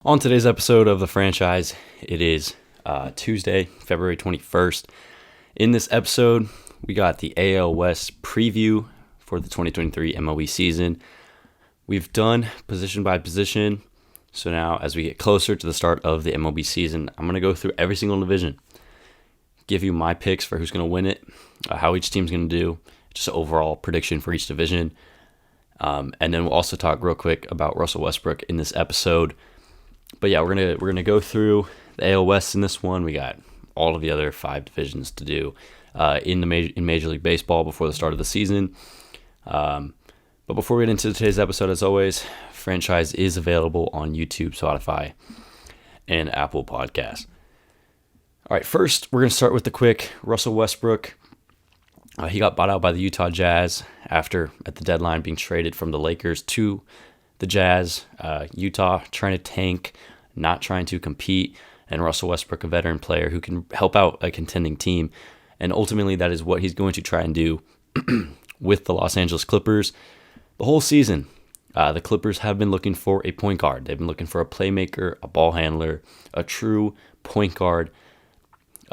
On today's episode of The Franchise, it is Tuesday, February 21st. In this episode, we got the AL West preview for the 2023 MLB season. We've done position by position, so now as we get closer to the start of the MLB season, I'm going to go through every single division, give you my picks for who's going to win it, how each team's going to do, just an overall prediction for each division. And then we'll also talk real quick about Russell Westbrook in this episode. But yeah, we're gonna go through the AL West in this one. We got all of the other 5 divisions to do in Major League Baseball before the start of the season. But before we get into today's episode, as always, Franchise is available on YouTube, Spotify, and Apple Podcasts. All right, first we're gonna start with the quick Russell Westbrook. He got bought out by the Utah Jazz after at the deadline being traded from the Lakers to the Jazz. Utah trying to tank, not trying to compete, and Russell Westbrook, a veteran player who can help out a contending team. And ultimately, that is what he's going to try and do with the Los Angeles Clippers. The whole season, the Clippers have been looking for a point guard. They've been looking for a playmaker, a ball handler, a true point guard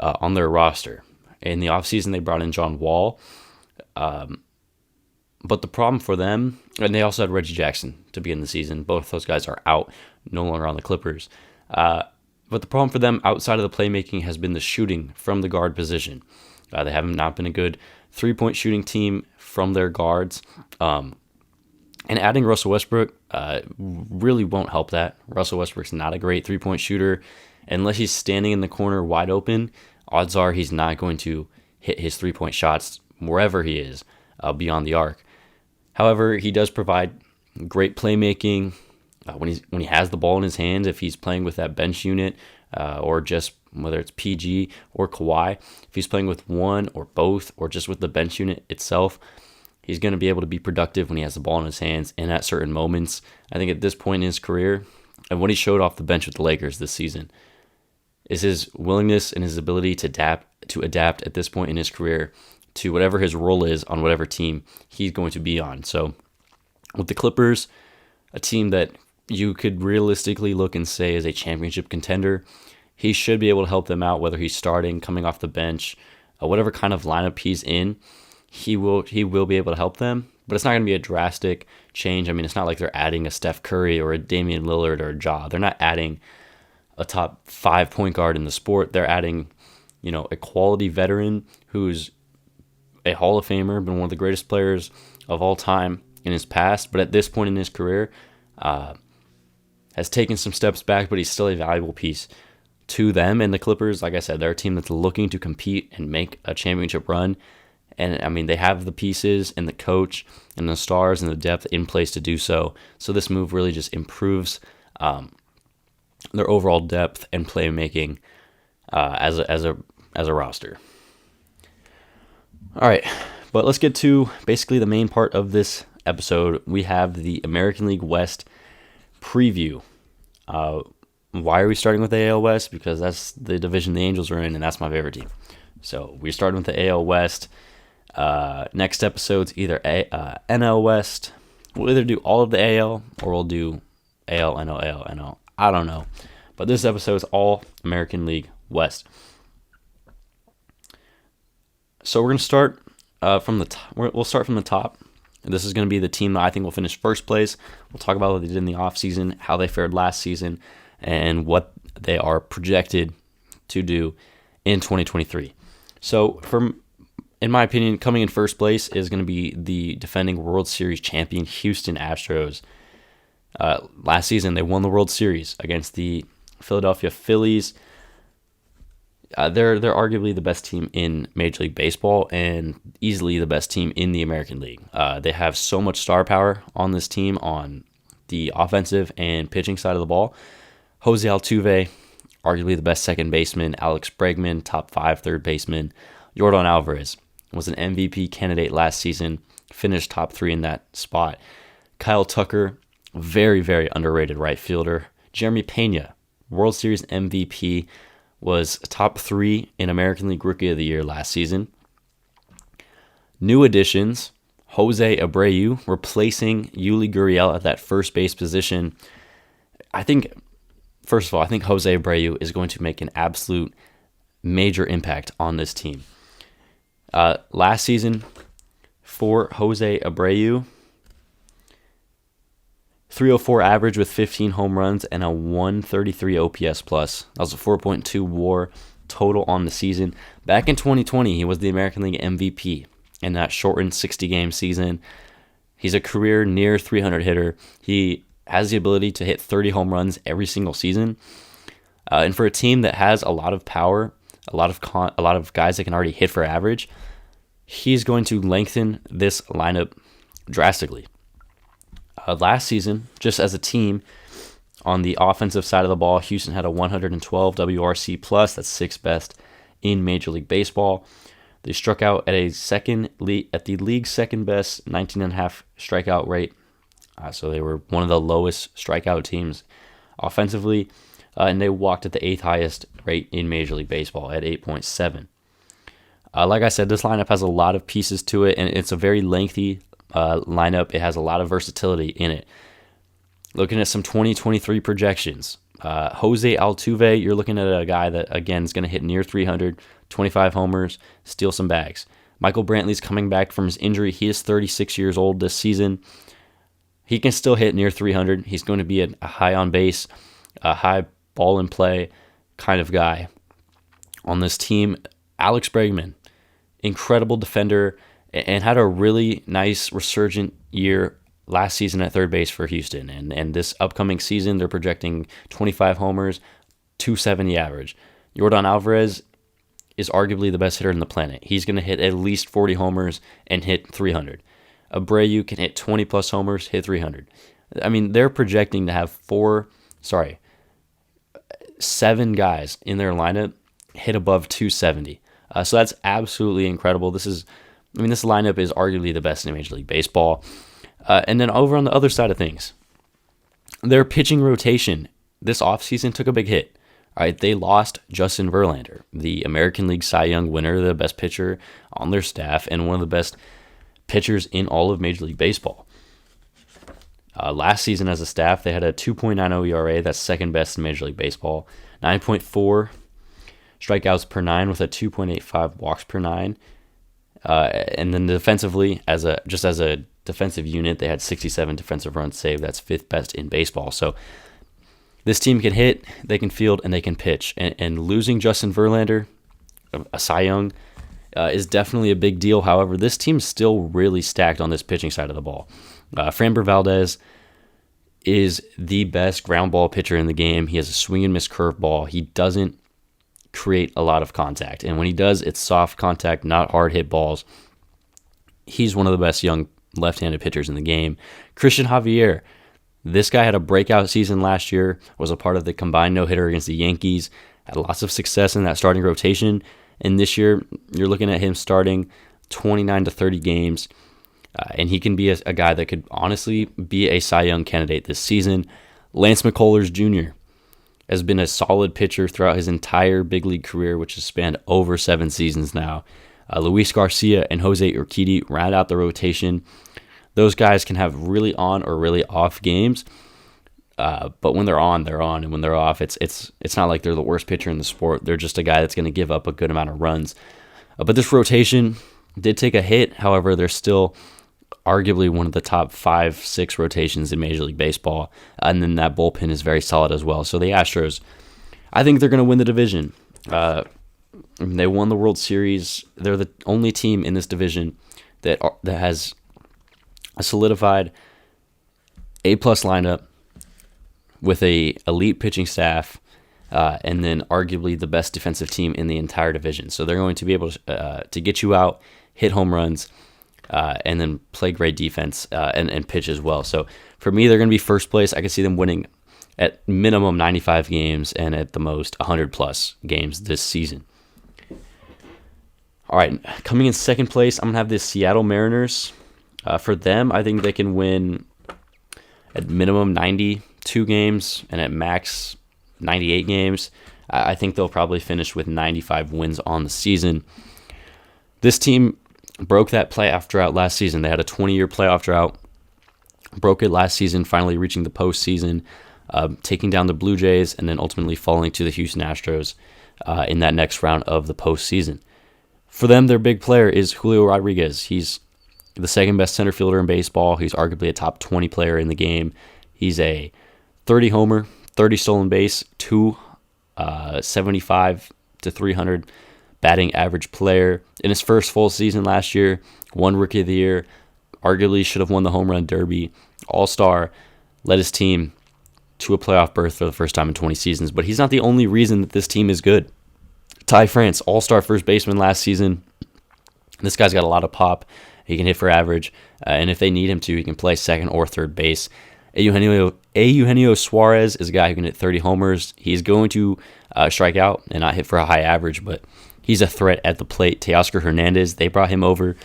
on their roster. In the offseason, they brought in John Wall. But the problem for them, and they also had Reggie Jackson to begin the season. Both those guys are out, no longer on the Clippers. But the problem for them outside of the playmaking has been the shooting from the guard position. They have not been a good three-point shooting team from their guards. And adding Russell Westbrook really won't help that. Russell Westbrook's not a great three-point shooter. Unless he's standing in the corner wide open, odds are he's not going to hit his three-point shots wherever he is beyond the arc. However, he does provide great playmaking when he has the ball in his hands. If he's playing with that bench unit, or just whether it's PG or Kawhi, if he's playing with one or both, or just with the bench unit itself, he's going to be able to be productive when he has the ball in his hands and at certain moments. I think at this point in his career, and what he showed off the bench with the Lakers this season, is his willingness and his ability to adapt at this point in his career to whatever his role is on whatever team he's going to be on. So with the Clippers, a team that you could realistically look and say is a championship contender, he should be able to help them out, whether he's starting, coming off the bench, whatever kind of lineup he's in, he will be able to help them. But it's not going to be a drastic change. I mean, it's not like they're adding a Steph Curry or a Damian Lillard or a Ja. They're not adding a top 5 point guard in the sport. They're adding, a quality veteran who's a Hall of Famer, been one of the greatest players of all time in his past, but at this point in his career, has taken some steps back, but he's still a valuable piece to them. And the Clippers, like I said, they're a team that's looking to compete and make a championship run. And I mean, they have the pieces and the coach and the stars and the depth in place to do so. So this move really just improves their overall depth and playmaking as a roster. All right, but let's get to basically the main part of this episode. We have the American League West preview. Why are we starting with the AL West? Because that's the division the Angels are in, and that's my favorite team. So we're starting with the AL West. Next episode's either NL West. We'll either do all of the AL, or we'll do AL, NL, AL, NL. I don't know. But this episode is all American League West. So we're going to start from the top. We'll start from the top. This is going to be the team that I think will finish first place. We'll talk about what they did in the offseason, how they fared last season, and what they are projected to do in 2023. So, in my opinion, coming in first place is going to be the defending World Series champion Houston Astros. Last season, they won the World Series against the Philadelphia Phillies. They're arguably the best team in Major League Baseball and easily the best team in the American League. They have so much star power on this team on the offensive and pitching side of the ball. Jose Altuve, arguably the best second baseman. Alex Bregman, top 5 third baseman. Yordan Alvarez was an MVP candidate last season, finished top 3 in that spot. Kyle Tucker, very, very underrated right fielder. Jeremy Pena, World Series MVP, was top 3 in American League Rookie of the Year last season. New additions, Jose Abreu replacing Yuli Gurriel at that first base position. I think first of all, I think Jose Abreu is going to make an absolute major impact on this team. Last season for Jose Abreu, 304 average with 15 home runs and a 133 OPS plus. That was a 4.2 WAR total on the season. Back in 2020, he was the American League MVP in that shortened 60-game season. He's a career near 300 hitter. He has the ability to hit 30 home runs every single season. And for a team that has a lot of power, a lot of guys that can already hit for average, he's going to lengthen this lineup drastically. Last season, just as a team, on the offensive side of the ball, Houston had a 112 WRC plus. That's sixth best in Major League Baseball. They struck out at the league's second best 19.5 strikeout rate. So they were one of the lowest strikeout teams offensively, and they walked at the eighth highest rate in Major League Baseball at 8.7. Like I said, this lineup has a lot of pieces to it, and it's a very lengthy lineup. It has a lot of versatility in it. Looking at some 2023 projections, Jose Altuve, you're looking at a guy that, again, is going to hit near 300, 25 homers, steal some bags. Michael Brantley's coming back from his injury. He is 36 years old this season. He can still hit near 300. He's going to be a high on base, a high ball in play kind of guy on this team. Alex Bregman, incredible defender, and had a really nice resurgent year last season at third base for Houston. And this upcoming season, they're projecting 25 homers, 270 average. Yordan Alvarez is arguably the best hitter on the planet. He's going to hit at least 40 homers and hit 300. Abreu can hit 20-plus homers, hit 300. I mean, they're projecting to have 7 guys in their lineup hit above 270. So that's absolutely incredible. This lineup is arguably the best in Major League Baseball. And then over on the other side of things, their pitching rotation this offseason took a big hit. All right, they lost Justin Verlander, the American League Cy Young winner, the best pitcher on their staff, and one of the best pitchers in all of Major League Baseball. Last season as a staff, they had a 2.90 ERA, that's second best in Major League Baseball, 9.4 strikeouts per 9 with a 2.85 walks per 9. And then defensively, as a defensive unit, they had 67 defensive runs saved. That's fifth best in baseball. So this team can hit, they can field, and they can pitch. And losing Justin Verlander, a Cy Young, is definitely a big deal. However, this team's still really stacked on this pitching side of the ball. Framber Valdez is the best ground ball pitcher in the game. He has a swing and miss curveball. He doesn't create a lot of contact. And when he does, it's soft contact, not hard hit balls. He's one of the best young left-handed pitchers in the game. Christian Javier, this guy had a breakout season last year, was a part of the combined no-hitter against the Yankees, had lots of success in that starting rotation. And this year, you're looking at him starting 29 to 30 games. And he can be a guy that could honestly be a Cy Young candidate this season. Lance McCullers Jr. has been a solid pitcher throughout his entire big league career, which has spanned over 7 seasons now. Luis Garcia and Jose Urquidy round out the rotation. Those guys can have really on or really off games, but when they're on, they're on, and when they're off, it's not like they're the worst pitcher in the sport. They're just a guy that's going to give up a good amount of runs. But this rotation did take a hit. However, they're still arguably one of the top 5-6 rotations in Major League Baseball, and then that bullpen is very solid as well. So the Astros, I think they're going to win the division. They won the World Series. They're the only team in this division that has a solidified A-plus lineup with a elite pitching staff, and then arguably the best defensive team in the entire division. So they're going to be able to get you out, hit home runs, and then play great defense and pitch as well. So for me, they're going to be first place. I can see them winning at minimum 95 games and at the most 100-plus games this season. All right, coming in second place, I'm going to have the Seattle Mariners. For them, I think they can win at minimum 92 games and at max 98 games. I think they'll probably finish with 95 wins on the season. This team broke that playoff drought last season. They had a 20-year playoff drought, broke it last season, finally reaching the postseason. taking down the Blue Jays and then ultimately falling to the Houston Astros in that next round of the postseason. For them, their big player is Julio Rodriguez. He's the second best center fielder in baseball. He's arguably a top 20 player in the game. He's a 30 homer, 30 stolen base, 275 to 300 batting average player. In his first full season last year, won Rookie of the Year, arguably should have won the Home Run Derby, All-Star, led his team to a playoff berth for the first time in 20 seasons. But he's not the only reason that this team is good. Ty France, All-Star first baseman last season. This guy's got a lot of pop. He can hit for average, and if they need him to, he can play second or third base. Eugenio Suarez is a guy who can hit 30 homers. He's going to strike out and not hit for a high average, but he's a threat at the plate. Teoscar Hernandez, they brought him over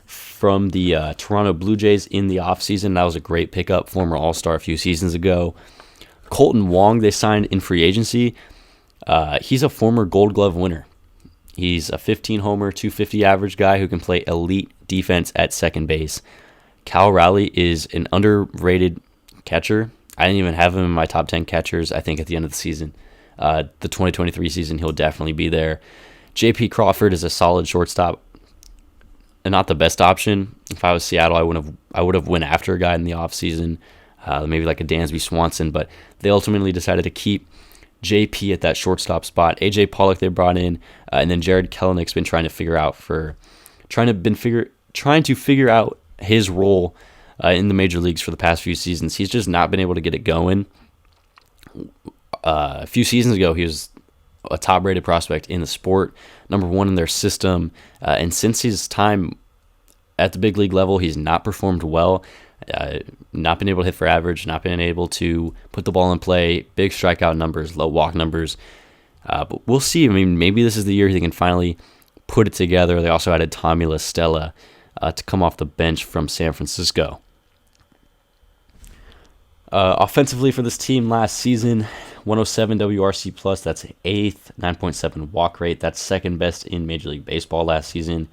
from the Toronto Blue Jays in the offseason. That was a great pickup, former All-Star a few seasons ago. Colton Wong, they signed in free agency. He's a former Gold Glove winner. He's a 15-homer, 250 average guy who can play elite defense at second base. Cal Raleigh is an underrated catcher. I didn't even have him in my top 10 catchers, I think, at the end of the season. The 2023 season, he'll definitely be there. J.P. Crawford is a solid shortstop, and not the best option. If I was Seattle, I would have went after a guy in the offseason, maybe like a Dansby Swanson, but they ultimately decided to keep JP at that shortstop spot. AJ Pollock they brought in, and then Jared Kelenick's been trying to figure out his role in the major leagues for the past few seasons. He's just not been able to get it going. A few seasons ago, he was a top-rated prospect in the sport, number one in their system, and since his time at the big league level, he's not performed well. Not been able to hit for average, not been able to put the ball in play, big strikeout numbers, low walk numbers. But we'll see. I mean, maybe this is the year they can finally put it together. They also added Tommy La Stella to come off the bench from San Francisco. Offensively for this team last season, 107 WRC+, plus, that's 8th, 9.7 walk rate. That's second best in Major League Baseball last season.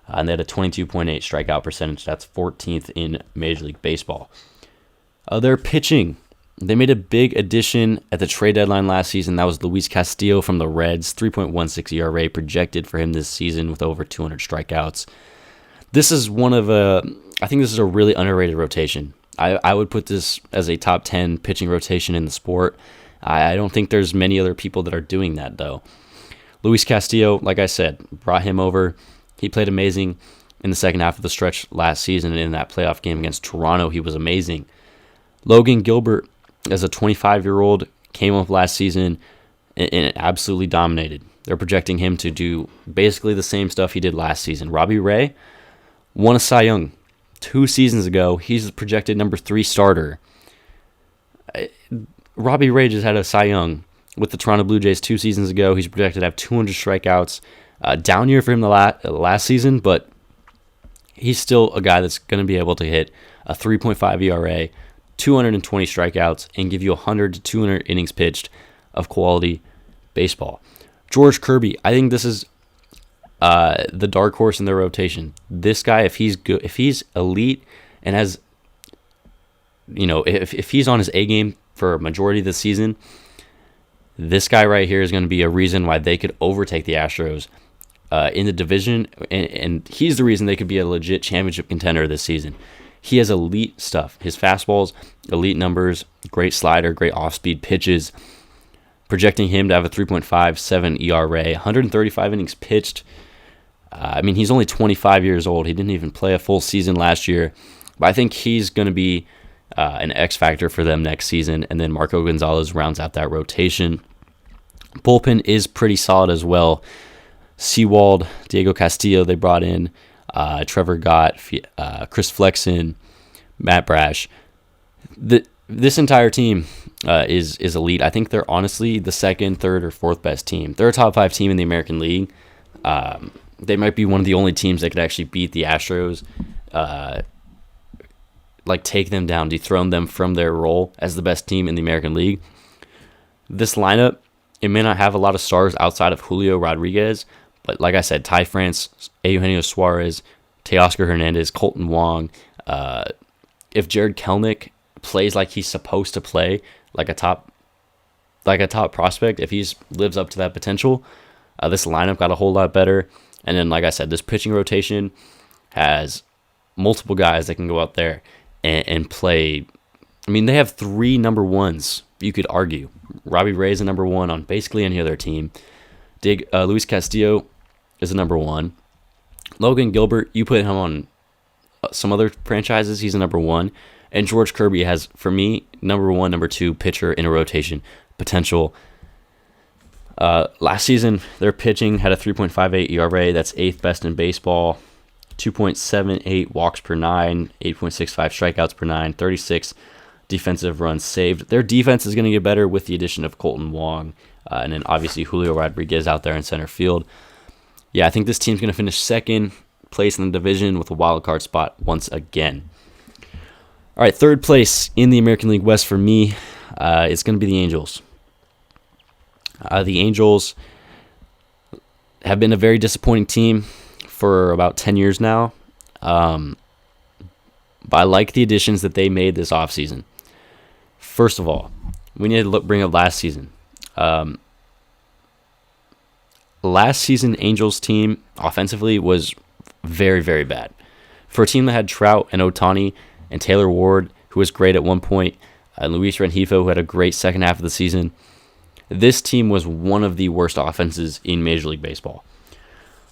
And they had a 22.8 strikeout percentage. That's 14th in Major League Baseball. Their pitching, they made a big addition at the trade deadline last season. That was Luis Castillo from the Reds, 3.16 ERA projected for him this season with over 200 strikeouts. I think this is a really underrated rotation. I would put this as a top 10 pitching rotation in the sport. I don't think there's many other people that are doing that, though. Luis Castillo, like I said, brought him over. He played amazing in the second half of the stretch last season, and in that playoff game against Toronto, he was amazing. Logan Gilbert, as a 25-year-old, came up last season and absolutely dominated. They're projecting him to do basically the same stuff he did last season. Robbie Ray won a Cy Young 2 seasons ago. He's the projected number 3 starter. Robbie Ray just had a Cy Young with the Toronto Blue Jays 2 seasons ago. He's projected to have 200 strikeouts. Down year for him the last season, but he's still a guy that's going to be able to hit a 3.5 ERA, 220 strikeouts, and give you 100 to 200 innings pitched of quality baseball. George Kirby, I think this is the dark horse in their rotation. This guy, if he's good, if he's elite, and has, if he's on his A game for a majority of the season, this guy right here is going to be a reason why they could overtake the Astros in the division, and he's the reason they could be a legit championship contender this season. He has elite stuff. His fastball's elite numbers, great slider, great off-speed pitches. Projecting him to have a 3.57 ERA, 135 innings pitched. He's only 25 years old. He didn't even play a full season last year, but I think he's going to be an X factor for them next season. And then Marco Gonzalez rounds out that rotation. Bullpen is pretty solid as well. Sewald, Diego Castillo they brought in, Trevor Gott, Chris Flexen, Matt Brash. This entire team is elite. I think they're honestly the second, third, or fourth best team. They're a top 5 team in the American League. They might be one of the only teams that could actually beat the Astros, take them down, dethrone them from their role as the best team in the American League. This lineup, it may not have a lot of stars outside of Julio Rodriguez, but like I said, Ty France, Eugenio Suarez, Teoscar Hernandez, Colton Wong. If Jared Kelenic plays like he's supposed to play, like a top prospect, if he lives up to that potential, this lineup got a whole lot better. And then, like I said, this pitching rotation has multiple guys that can go out there and play. I mean, they have 3 number ones, you could argue. Robbie Ray is a number 1 on basically any other team. Luis Castillo is a number 1. Logan Gilbert, you put him on some other franchises, he's a number 1. And George Kirby has, for me, number 1, number 2 pitcher in a rotation potential. Last season, their pitching had a 3.58 ERA. That's 8th best in baseball. 2.78 walks per 9, 8.65 strikeouts per 9, 36 defensive runs saved. Their defense is going to get better with the addition of Colton Wong, and then obviously Julio Rodriguez out there in center field. Yeah, I think this team's going to finish second place in the division with a wild card spot once again. All right, third place in the American League West for me, it's going to be the Angels. The Angels have been a very disappointing team for about 10 years now. But I like the additions that they made this offseason. First of all, we need to bring up last season. Last season, Angels team offensively was very, very bad. For a team that had Trout and Ohtani and Taylor Ward, who was great at one point, and Luis Rengifo, who had a great second half of the season, this team was one of the worst offenses in Major League Baseball.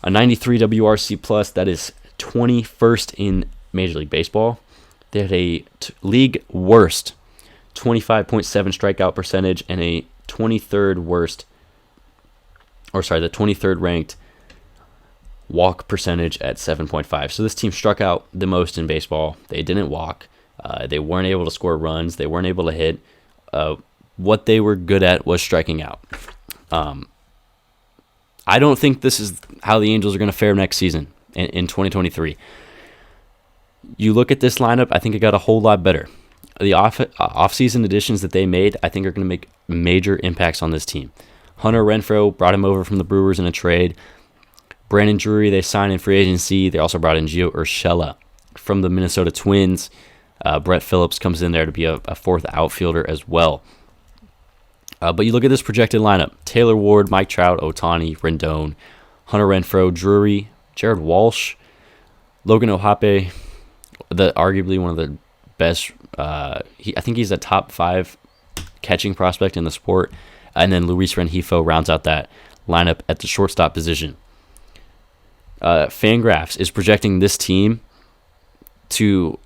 A 93 WRC plus, that is 21st in Major League Baseball. They had a league worst 25.7 strikeout percentage and a 23rd ranked walk percentage at 7.5. So this team struck out the most in baseball. They didn't walk. They weren't able to score runs. They weren't able to hit. What they were good at was striking out. I don't think this is how the Angels are going to fare next season in 2023. You look at this lineup, I think it got a whole lot better. The off-season additions that they made, I think, are going to make major impacts on this team. Hunter Renfroe brought him over from the Brewers in a trade. Brandon Drury, they signed in free agency. They also brought in Gio Urshela from the Minnesota Twins. Brett Phillips comes in there to be a fourth outfielder as well. But you look at this projected lineup. Taylor Ward, Mike Trout, Ohtani, Rendon, Hunter Renfroe, Drury, Jared Walsh, Logan O'Hoppe, arguably one of the best. I think he's a top 5 catching prospect in the sport. And then Luis Rengifo rounds out that lineup at the shortstop position. Fangraphs is projecting this team to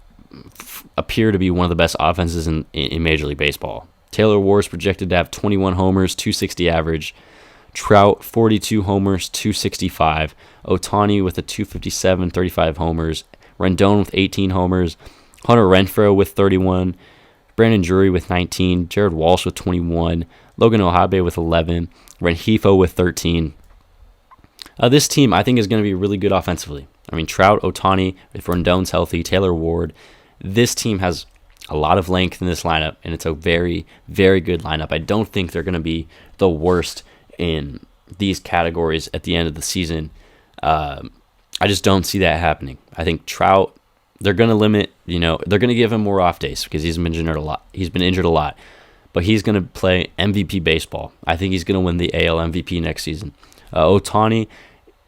appear to be one of the best offenses in Major League Baseball. Taylor Ward is projected to have 21 homers, 260 average. Trout, 42 homers, 265. Ohtani with a 257, 35 homers. Rendon with 18 homers. Hunter Renfroe with 31. Brandon Drury with 19. Jared Walsh with 21. Logan O'Hoppe with 11. Rengifo with 13. This team, I think, is going to be really good offensively. I mean, Trout, Ohtani, if Rendon's healthy, Taylor Ward. This team has a lot of length in this lineup, and it's a very, very good lineup. I don't think they're going to be the worst in these categories at the end of the season. I just don't see that happening. I think Trout, they're going to limit, they're going to give him more off days because he's been injured a lot. But he's going to play MVP baseball. I think he's going to win the AL MVP next season. Ohtani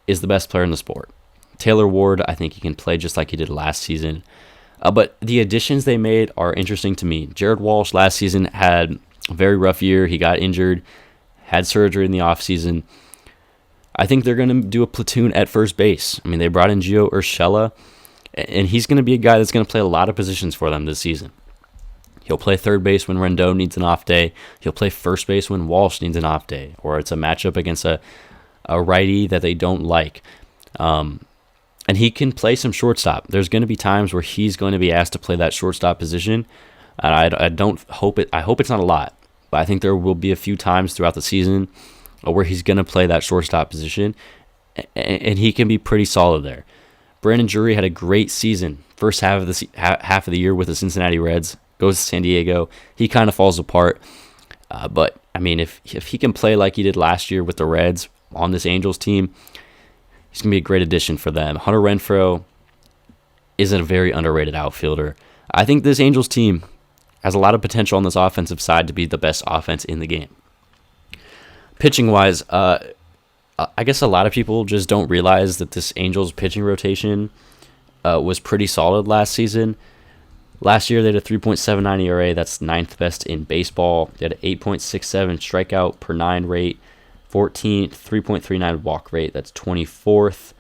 is the best player in the sport. Taylor Ward, I think he can play just like he did last season. But the additions they made are interesting to me. Jared Walsh last season had a very rough year. He got injured, had surgery in the offseason. I think they're going to do a platoon at first base. I mean, they brought in Gio Urshela, and he's going to be a guy that's going to play a lot of positions for them this season. He'll play third base when Rendon needs an off day. He'll play first base when Walsh needs an off day, or it's a matchup against a righty that they don't like. And he can play some shortstop. There's going to be times where he's going to be asked to play that shortstop position. And I hope it's not a lot, but I think there will be a few times throughout the season where he's going to play that shortstop position, and he can be pretty solid there. Brandon Drury had a great season. First half of the year with the Cincinnati Reds, goes to San Diego. He kind of falls apart. But I mean, if he can play like he did last year with the Reds on this Angels team, he's going to be a great addition for them. Hunter Renfroe is a very underrated outfielder. I think this Angels team has a lot of potential on this offensive side to be the best offense in the game. Pitching wise, I guess a lot of people just don't realize that this Angels pitching rotation was pretty solid last season. Last year, they had a 3.79 ERA. That's ninth best in baseball. They had an 8.67 strikeout per 9 rate, 14th, 3.39 walk rate. That's 24th.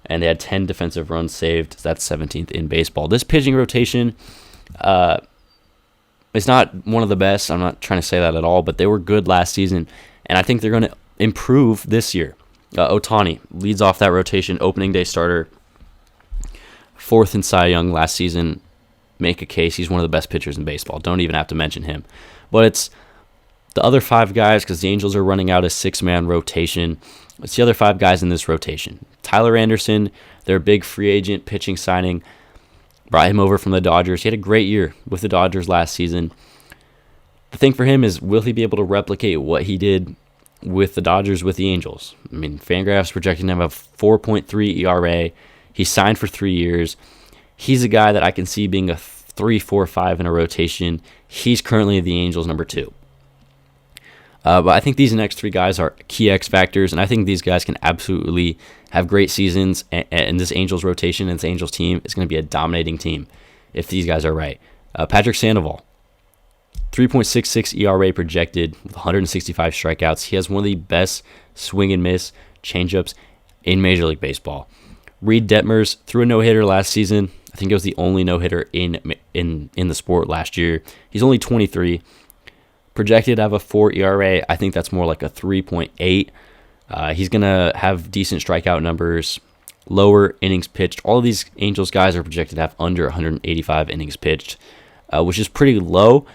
And they had 10 defensive runs saved. That's 17th in baseball. This pitching rotation is not one of the best. I'm not trying to say that at all, but they were good last season. And I think they're going to improve this year. Ohtani leads off that rotation, opening day starter, 4th in Cy Young last season. Make a case. He's one of the best pitchers in baseball. Don't even have to mention him. But it's the other 5 guys, because the Angels are running out a 6-man rotation. It's the other 5 guys in this rotation. Tyler Anderson, their big free agent pitching signing, brought him over from the Dodgers. He had a great year with the Dodgers last season. The thing for him is, will he be able to replicate what he did with the Dodgers with the Angels? I mean, Fangraphs projecting him a 4.3 ERA. He signed for 3 years. He's a guy that I can see being a 3, 4, 5 in a rotation. He's currently the Angels' number 2. But I think these next 3 guys are key X factors, and I think these guys can absolutely have great seasons. And this Angels rotation and this Angels team is going to be a dominating team if these guys are right. Patrick Sandoval, 3.66 ERA projected with 165 strikeouts. He has one of the best swing and miss changeups in Major League Baseball. Reed Detmers threw a no-hitter last season. I think it was the only no-hitter in the sport last year. He's only 23. Projected to have a 4 ERA. I think that's more like a 3.8. He's going to have decent strikeout numbers, lower innings pitched. All of these Angels guys are projected to have under 185 innings pitched, which is pretty low.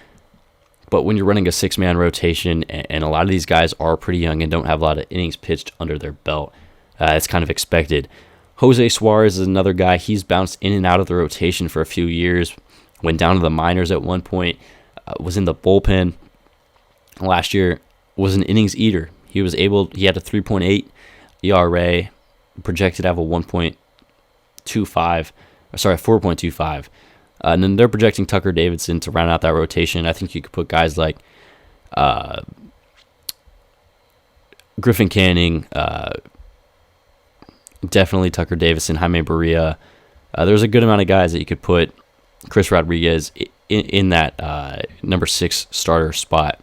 But when you're running a 6-man rotation, and a lot of these guys are pretty young and don't have a lot of innings pitched under their belt, it's kind of expected. Jose Suarez is another guy. He's bounced in and out of the rotation for a few years. Went down to the minors at one point. Was in the bullpen last year. Was an innings eater. He had a 3.8 ERA. Projected to have a 4.25. And then they're projecting Tucker Davidson to round out that rotation. I think you could put guys like Griffin Canning, definitely Tucker Davidson, Jaime Barria. There's a good amount of guys that you could put Chris Rodriguez in that number 6 starter spot.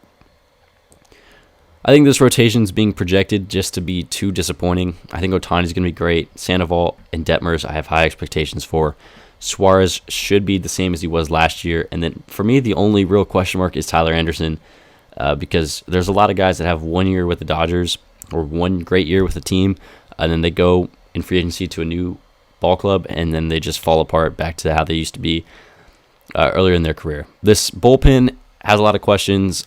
I think this rotation is being projected just to be too disappointing. I think Ohtani's going to be great. Sandoval and Detmers, I have high expectations for. Suarez should be the same as he was last year. And then for me, the only real question mark is Tyler Anderson, because there's a lot of guys that have 1 year with the Dodgers or 1 great year with the team, and then they go in free agency to a new ball club, and then they just fall apart back to how they used to be earlier in their career. This bullpen has a lot of questions.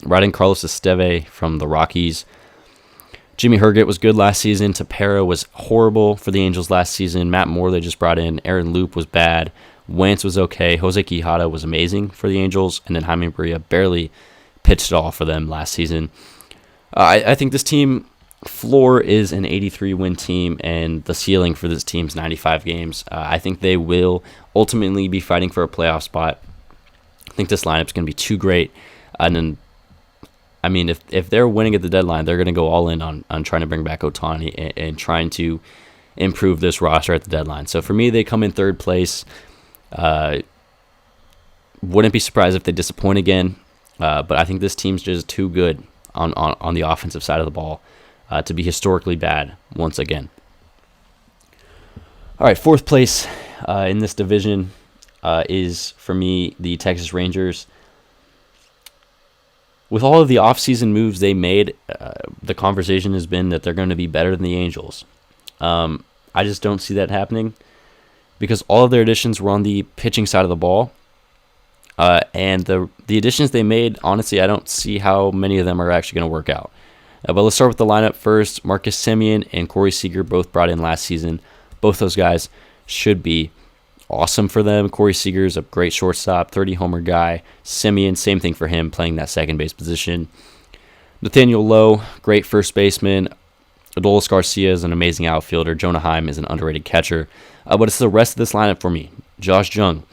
Riding Carlos Esteve from the Rockies. Jimmy Herget was good last season. Tepera was horrible for the Angels last season. Matt Moore they just brought in. Aaron Loop was bad. Wentz was okay. Jose Quijada was amazing for the Angels. And then Jaime Barria barely pitched at all for them last season. I think this team floor is an 83-win team, and the ceiling for this team is 95 games. I think they will ultimately be fighting for a playoff spot. I think this lineup's going to be too great. And then, I mean, if they're winning at the deadline, they're going to go all in on trying to bring back Ohtani and trying to improve this roster at the deadline. So for me, they come in 3rd place. Wouldn't be surprised if they disappoint again, but I think this team's just too good on the offensive side of the ball to be historically bad once again. All right, 4th place in this division is, for me, the Texas Rangers. With all of the offseason moves they made, the conversation has been that they're going to be better than the Angels. I just don't see that happening because all of their additions were on the pitching side of the ball. And the additions they made, honestly, I don't see how many of them are actually going to work out. But let's start with the lineup first. Marcus Semien and Corey Seager both brought in last season. Both those guys should be awesome for them. Corey Seager is a great shortstop, 30-homer guy. Semien, same thing for him, playing that second base position. Nathaniel Lowe, great first baseman. Adolis Garcia is an amazing outfielder. Jonah Heim is an underrated catcher. But it's the rest of this lineup for me. Josh Jung,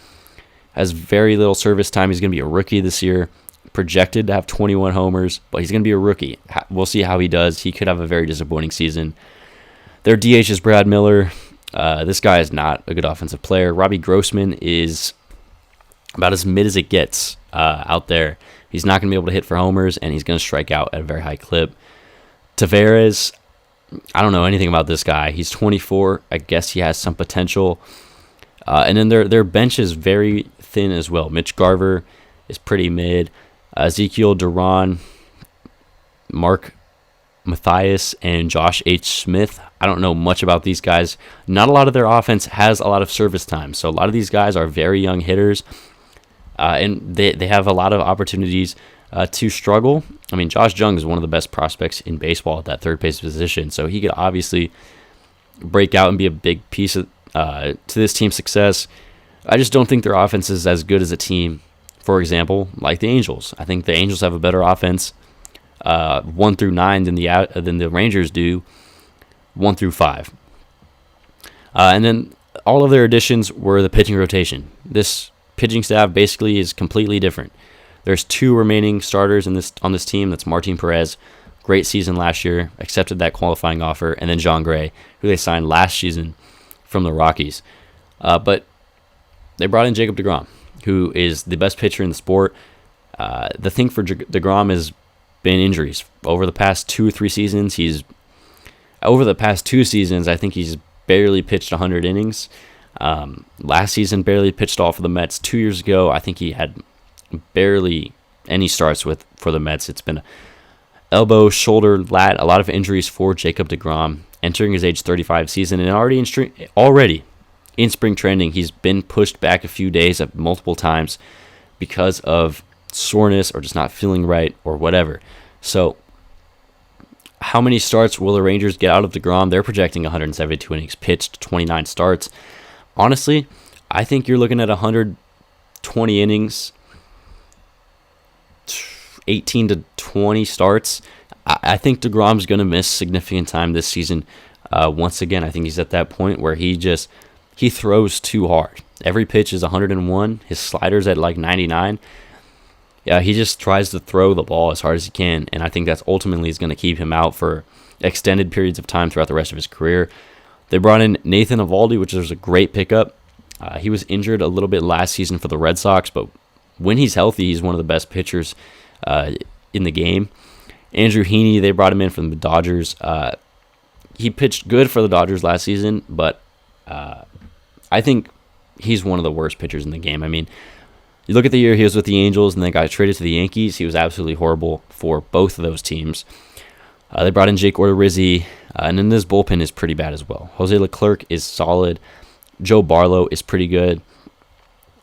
has very little service time. He's going to be a rookie this year, projected to have 21 homers, but he's going to be a rookie. We'll see how he does. He could have a very disappointing season. Their DH is Brad Miller. This guy is not a good offensive player. Robbie Grossman is about as mid as it gets out there. He's not going to be able to hit for homers, and he's going to strike out at a very high clip. Taveras, I don't know anything about this guy. He's 24. I guess he has some potential. And then their bench is very thin as well. Mitch Garver is pretty mid. Ezekiel Duran, Mark Mathias, and Josh H. Smith. I don't know much about these guys. Not a lot of their offense has a lot of service time. So a lot of these guys are very young hitters. And they have a lot of opportunities to struggle. I mean, Josh Jung is one of the best prospects in baseball at that third base position. So he could obviously break out and be a big piece of, to this team's success. I just don't think their offense is as good as a team, for example, like the Angels. I think the Angels have a better offense 1 through 9 than the Rangers do 1 through 5. And then all of their additions were the pitching rotation. This pitching staff basically is completely different. There's 2 remaining starters on this team. That's Martin Perez, great season last year, accepted that qualifying offer, and then John Gray, who they signed last season from the Rockies. But they brought in Jacob deGrom, who is the best pitcher in the sport. The thing for deGrom has been injuries. Over the past 2 or 3 seasons, I think he's barely pitched 100 innings. Last season, barely pitched all for the Mets. 2 years ago, I think he had barely any starts for the Mets. It's been elbow, shoulder, lat, a lot of injuries for Jacob deGrom, entering his age 35 season, and already in spring training, he's been pushed back a few days multiple times because of soreness or just not feeling right or whatever. So how many starts will the Rangers get out of deGrom? They're projecting 172 innings pitched, 29 starts. Honestly, I think you're looking at 120 innings, 18 to 20 starts. I think deGrom's going to miss significant time this season. Once again, I think he's at that point where he throws too hard. Every pitch is 101. His slider's at like 99. Yeah, he just tries to throw the ball as hard as he can, and I think that's ultimately is going to keep him out for extended periods of time throughout the rest of his career. They brought in Nathan Eovaldi, which was a great pickup. He was injured a little bit last season for the Red Sox, but when he's healthy, he's one of the best pitchers in the game. Andrew Heaney, they brought him in from the Dodgers. He pitched good for the Dodgers last season, but I think he's one of the worst pitchers in the game. I mean, you look at the year he was with the Angels and then got traded to the Yankees. He was absolutely horrible for both of those teams. They brought in Jake Odorizzi, and then this bullpen is pretty bad as well. Jose Leclerc is solid. Joe Barlow is pretty good.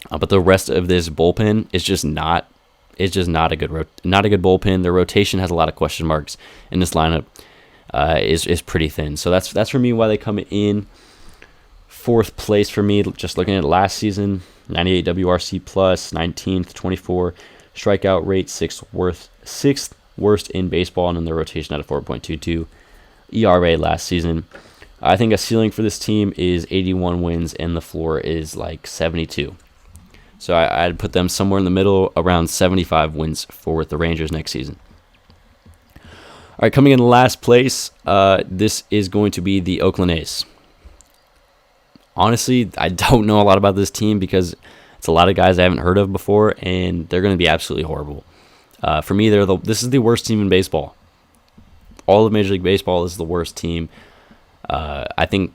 But the rest of this bullpen is just not a good bullpen. Their rotation has a lot of question marks, and this lineup is pretty thin. So that's for me why they come in 4th place for me. Just looking at last season, 98 WRC plus, 19th, 24 strikeout rate, 6th worst in baseball, and in the rotation at a 4.22 ERA last season. I think a ceiling for this team is 81 wins, and the floor is like 72. So I'd put them somewhere in the middle, around 75 wins for the Rangers next season. All right, coming in last place, this is going to be the Oakland A's. Honestly, I don't know a lot about this team because it's a lot of guys I haven't heard of before, and they're going to be absolutely horrible. For me, this is the worst team in baseball. All of Major League Baseball is the worst team. I think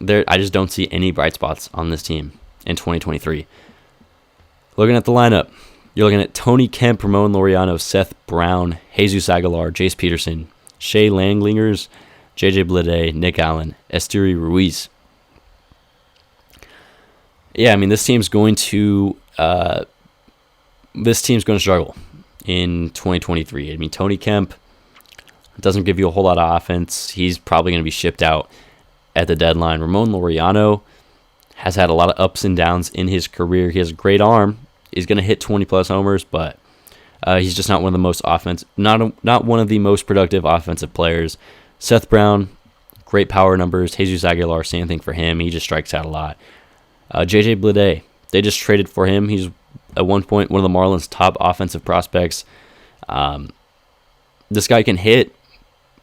I just don't see any bright spots on this team in 2023. Looking at the lineup, you're looking at Tony Kemp, Ramon Laureano, Seth Brown, Jesus Aguilar, Jace Peterson, Shea Langlingers, JJ Bleday, Nick Allen, Esteury Ruiz. Yeah, I mean, this team's going to struggle in 2023. I mean, Tony Kemp doesn't give you a whole lot of offense. He's probably going to be shipped out at the deadline. Ramon Laureano has had a lot of ups and downs in his career. He has a great arm. He's going to hit 20-plus homers, but he's just not one of the most not one of the most productive offensive players. Seth Brown, great power numbers. Jesus Aguilar, same thing for him. He just strikes out a lot. JJ Bleday, They just traded for him. He's at one point one of the Marlins' top offensive prospects. This guy can hit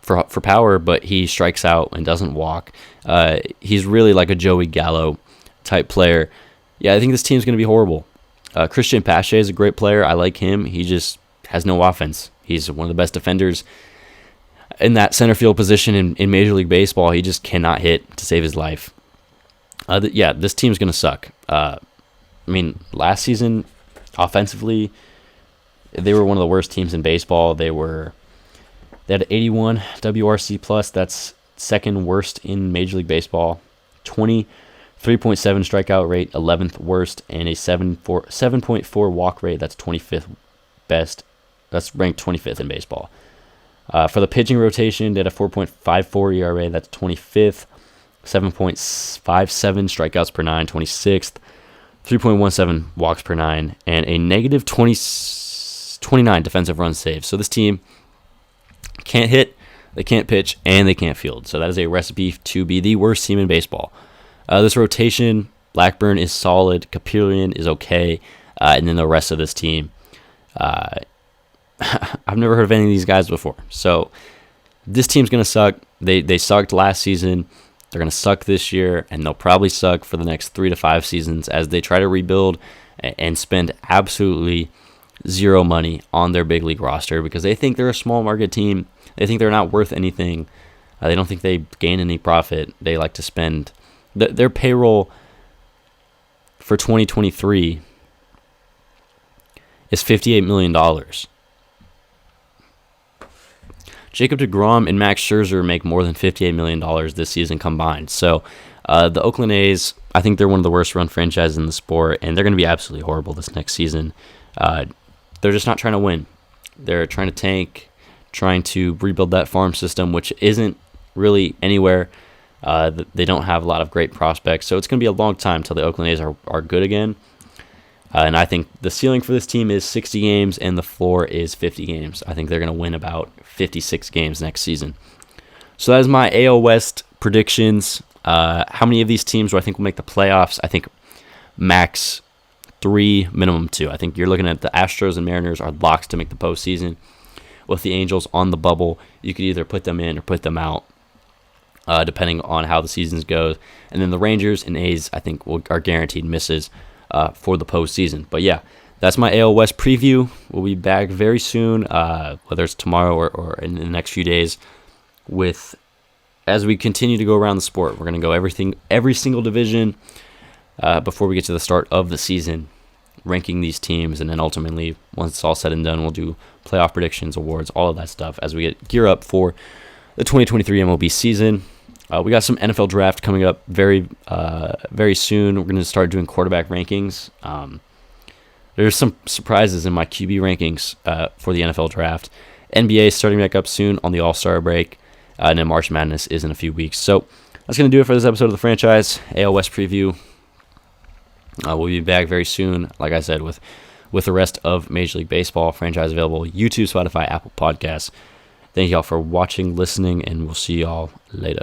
for power, but he strikes out and doesn't walk. He's really like a Joey Gallo type player. Yeah, I think this team's going to be horrible. Christian Pache is a great player. I like him. He just has no offense. He's one of the best defenders in that center field position in Major League Baseball. He just cannot hit to save his life. This team's going to suck. Last season, offensively, they were one of the worst teams in baseball. They had 81 WRC plus. That's second worst in Major League Baseball. 23.7 strikeout rate, 11th worst, and a 7.4 walk rate. That's 25th best. That's ranked 25th in baseball. For the pitching rotation, they had a 4.54 ERA. That's 25th. 7.57 strikeouts per nine, 26th. 3.17 walks per nine, and a negative 29 defensive runs saved. So this team can't hit, they can't pitch, and they can't field. So that is a recipe to be the worst team in baseball. This rotation, Blackburn is solid, Kapurian is okay, and then the rest of this team, I've never heard of any of these guys before. So this team's going to suck. They sucked last season. They're going to suck this year, and they'll probably suck for the next 3 to 5 seasons as they try to rebuild and spend absolutely zero money on their big league roster because they think they're a small market team. They think they're not worth anything. They don't think they gain any profit. They like to spend their payroll for 2023 is $58 million. Jacob deGrom and Max Scherzer make more than $58 million this season combined. So the Oakland A's, I think they're one of the worst run franchises in the sport, and they're going to be absolutely horrible this next season. They're just not trying to win. They're trying to tank, trying to rebuild that farm system, which isn't really anywhere. They don't have a lot of great prospects, so it's going to be a long time until the Oakland A's are good again. And I think the ceiling for this team is 60 games, and the floor is 50 games. I think they're going to win about 56 games next season. So that is my AL West predictions. How many of these teams do I think will make the playoffs? I think max 3, minimum 2. I think you're looking at the Astros and Mariners are locks to make the postseason. With the Angels on the bubble, you could either put them in or put them out, depending on how the seasons go. And then the Rangers and A's, I think, are guaranteed misses for the postseason. But yeah, that's my AL West preview. We'll be back very soon, whether it's tomorrow or in the next few days, as we continue to go around the sport. We're going to go every single division before we get to the start of the season, ranking these teams, and then ultimately, once it's all said and done, we'll do playoff predictions, awards, all of that stuff as we gear up for the 2023 MLB season. We got some NFL draft coming up very soon. We're going to start doing quarterback rankings. There's some surprises in my QB rankings for the NFL draft. NBA is starting back up soon on the All-Star break, and then March Madness is in a few weeks. So that's going to do it for this episode of the franchise AL West preview. We'll be back very soon, like I said, with the rest of Major League Baseball. Franchise available YouTube, Spotify, Apple Podcasts. Thank y'all for watching, listening, and we'll see y'all later.